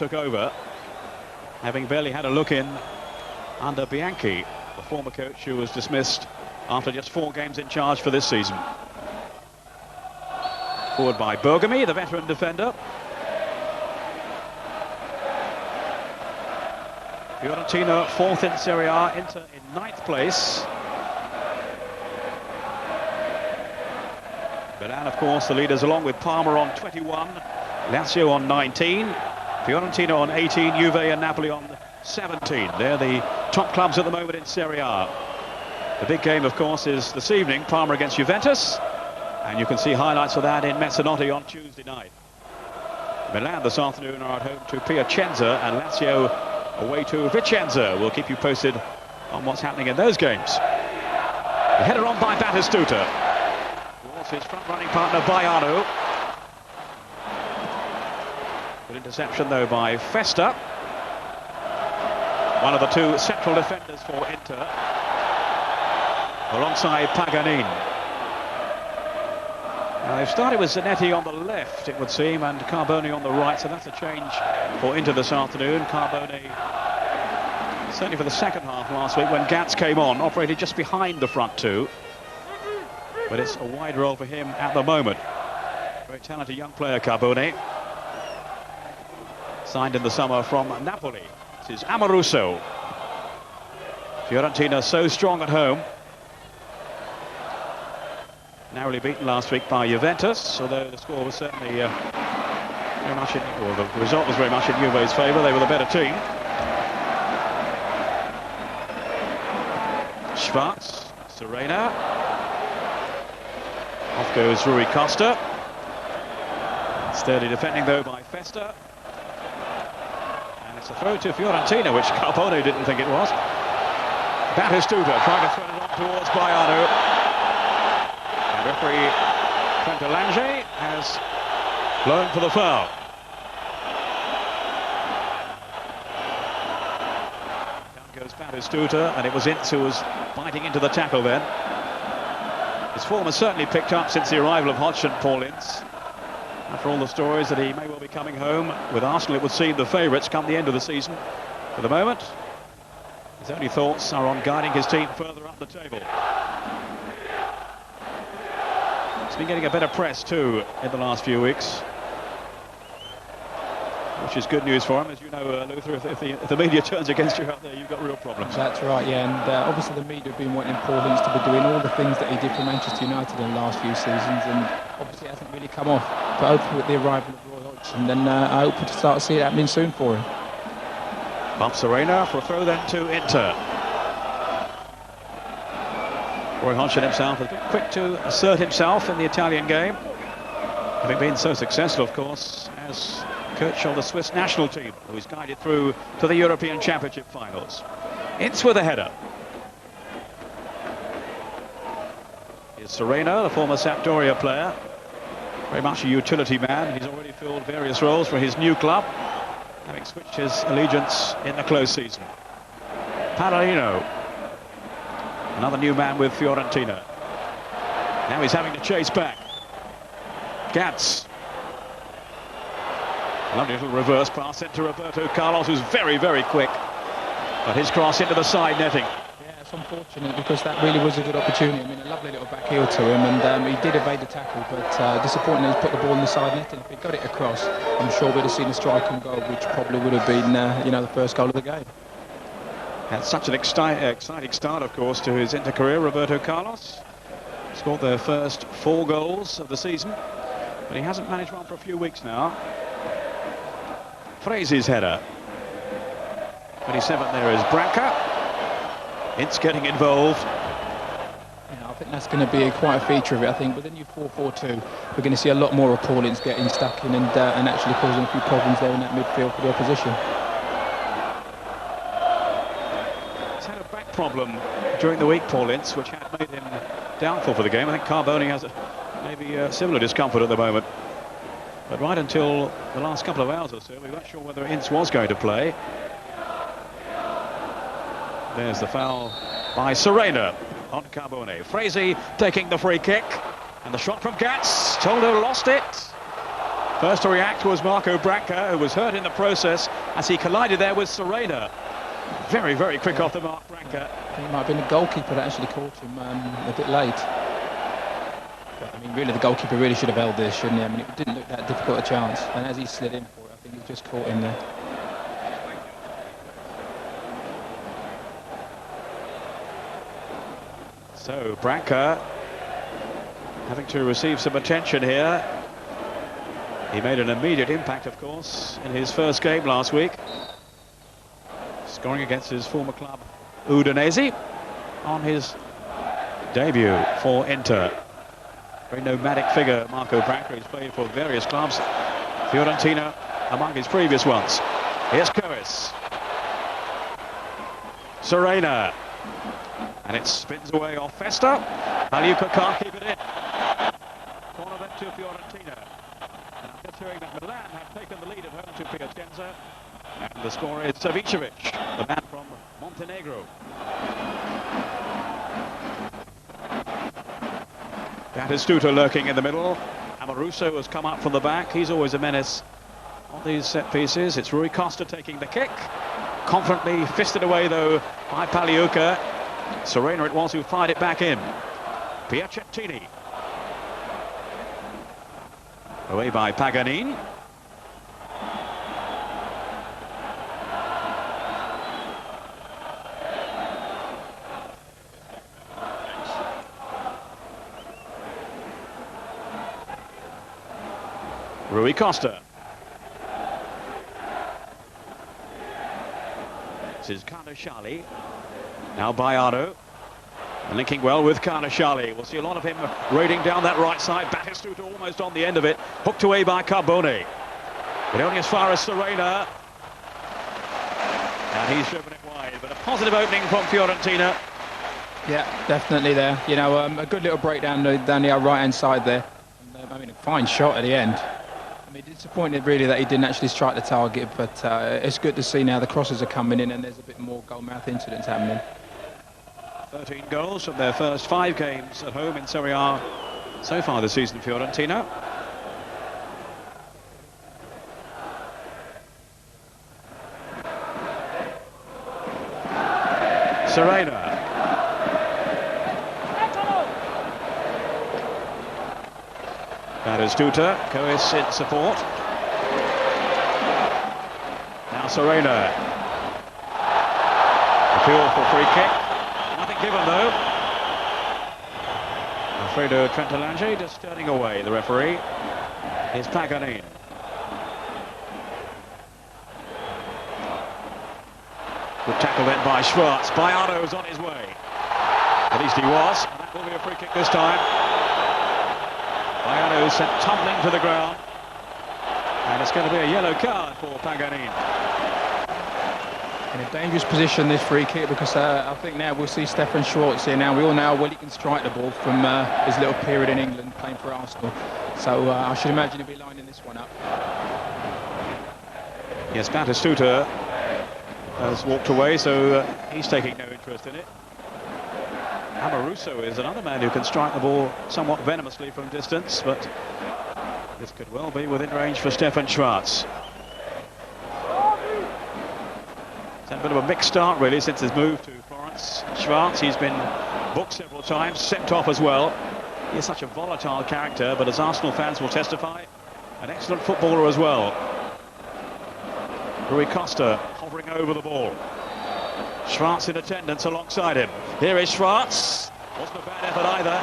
took over, having barely had a look in under Bianchi, the former coach who was dismissed after just 4 games in charge for this season. Forward by Bergami, the veteran defender. Fiorentina 4th in Serie A, Inter in 9th place. Milan, of course, the leaders, along with Parma on 21, Lazio on 19, Fiorentina on 18, Juve and Napoli on 17. They're the top clubs at the moment in Serie A. The big game, of course, is this evening, Parma against Juventus, and you can see highlights of that in Mezzanotte on Tuesday night. Milan this afternoon are at home to Piacenza, and Lazio away to Vicenza. We'll keep you posted on what's happening in those games. The header on by Batistuta. Towards his front-running partner, Baiano. Good interception, though, by Festa. One of the 2 central defenders for Inter. Alongside Paganin. Now, they've started with Zanetti on the left, it would seem, and Carboni on the right, so that's a change for Inter this afternoon. Carboni, certainly for the second half last week, when Gats came on, operated just behind the front 2. But it's a wide role for him at the moment. Very talented young player, Carboni. Signed in the summer from Napoli. This is Amoruso. Fiorentina so strong at home. Narrowly beaten last week by Juventus, although the score was certainly very much in, or the result was very much in Juve's favour. They were the better team. Schwarz, Serena. Off goes Rui Costa. Sturdy defending, though, by Festa. And it's a throw to Fiorentina, which Carboni didn't think it was. Batistuta trying to thread it on towards Baiano. And referee Trentelange has blown for the foul. Down goes Batistuta, and it was Ince who was biting into the tackle then. His form has certainly picked up since the arrival of Hodgson, Paul Ince. After all the stories that he may well be coming home with Arsenal, it would seem the favourites come the end of the season. For the moment, his only thoughts are on guiding his team further up the table. He's been getting a better press too in the last few weeks, which is good news for him. As you know, Luther, if the media turns against you out there, you've got real problems. That's right, yeah, and obviously the media have been wanting Paul Ince to be doing all the things that he did for Manchester United in the last few seasons, and obviously it hasn't really come off. But hopefully with the arrival of Roy Hodgson, then I hope to start to see it happening soon for him. Bump Serena for a throw then to Inter. Roy Hodgson himself has been quick to assert himself in the Italian game, having been so successful, of course, as coach of the Swiss national team, who is guided through to the European Championship finals. Ince with a header. Here's Serena, the former Sampdoria player. Very much a utility man. He's already filled various roles for his new club, having switched his allegiance in the close season. Paralino, another new man with Fiorentina. Now he's having to chase back. Gats. Lovely little reverse pass into Roberto Carlos, who's very, very quick. But his cross into the side netting. Yeah, it's unfortunate because that really was a good opportunity. I mean, a lovely little back heel to him, and he did evade the tackle, but disappointing he's put the ball in the side netting. If he got it across, I'm sure we'd have seen a striking goal, which probably would have been, the first goal of the game. Had such an exciting start, of course, to his Inter career, Roberto Carlos. Scored their first 4 goals of the season, but he hasn't managed one for a few weeks now. Frese's header. 27 there is Branca. It's getting involved. Yeah, I think that's going to be quite a feature of it. I think with the new 4-4-2, we're going to see a lot more of Paul Ince getting stuck in and actually causing a few problems there in that midfield for the opposition. He's had a back problem during the week, Paul Ince, which had made him doubtful for the game. I think Carboni has maybe similar discomfort at the moment. But right until the last couple of hours or so, we weren't sure whether Ince was going to play. There's the foul by Serena on Carboni. Frese taking the free kick. And the shot from Gats. Toldo lost it. First to react was Marco Branca, who was hurt in the process as he collided there with Serena. Very, very quick off the mark, Branca. I think it might have been the goalkeeper that actually caught him a bit late. But, I mean, really, the goalkeeper really should have held this, shouldn't he? I mean, it didn't look that difficult a chance. And as he slid in for it, I think he just caught him there. So, Branca having to receive some attention here. He made an immediate impact, of course, in his first game last week, scoring against his former club Udinese on his debut for Inter. Very nomadic figure, Marco Branca. He's played for various clubs, Fiorentina among his previous ones. Here's Coes. Serena. And it spins away off Festa. Pagliuca can't keep it in. Corner then to Fiorentina. And I'm just hearing that Milan have taken the lead at home to Piacenza. And the scorer is Savicevic, the man from Montenegro. Batistuta lurking in the middle. Amoruso has come up from the back. He's always a menace on these set pieces. It's Rui Costa taking the kick. Confidently fisted away, though, by Pagliuca. Serena it was who fired it back in. Piacentini. Away by Paganin. Rui Costa. This is Carnashali. Now Bayardo. Linking well with Carnashali. We'll see a lot of him raiding down that right side. Batistuta almost on the end of it. Hooked away by Carbone. But only as far as Serena. And he's driven it wide. But a positive opening from Fiorentina. Yeah, definitely there. You know, a good little breakdown down the right-hand side there. And, I mean, a fine shot at the end. I mean, disappointed really that he didn't actually strike the target, but it's good to see now the crosses are coming in and there's a bit more goal-mouth incidents happening. 13 goals from their first 5 games at home in Serie A so far this season, Fiorentina. Serena. Batistuta, Coes in support. Now Serena. Appeal for free kick. Nothing given though. Alfredo Trentalange just turning away the referee. Here's Paganin. Good tackle then by Schwartz. Bayardo's on his way. At least he was. And that will be a free kick this time. Bayardo sent tumbling to the ground. And it's going to be a yellow card for Paganin. In a dangerous position, this free kick, because I think now we'll see Stefan Schwartz here now. We all know how well he can strike the ball from his little period in England playing for Arsenal. So I should imagine he'll be lining this one up. Yes, Batistuta has walked away, so he's taking no interest in it. Amoruso is another man who can strike the ball somewhat venomously from distance, but this could well be within range for Stefan Schwartz. It's had a bit of a mixed start really since his move to Florence. Schwartz, he's been booked several times, sent off as well. He is such a volatile character, but as Arsenal fans will testify, an excellent footballer as well. Rui Costa hovering over the ball. Schwartz in attendance alongside him. Here is Schwartz. Wasn't a bad effort either.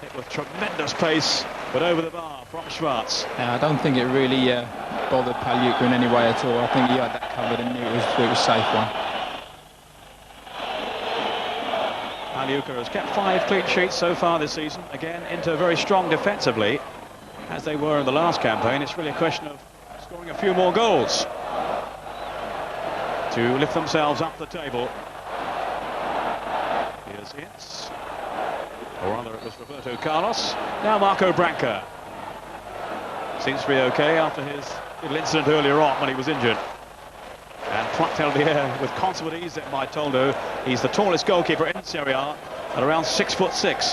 It was tremendous pace, but over the bar from Schwartz. Yeah, I don't think it really bothered Pagliuca in any way at all. I think he had that covered and knew it was a safe one. Pagliuca has kept 5 clean sheets so far this season. Again, Inter very strong defensively, as they were in the last campaign. It's really a question of scoring a few more goals to lift themselves up the table. Here's Ince, or rather it was Roberto Carlos. Now Marco Branca. Seems to be okay after his little incident earlier on when he was injured. And plucked out of the air with consummate ease at Toldo. He's the tallest goalkeeper in Serie A at around 6'6".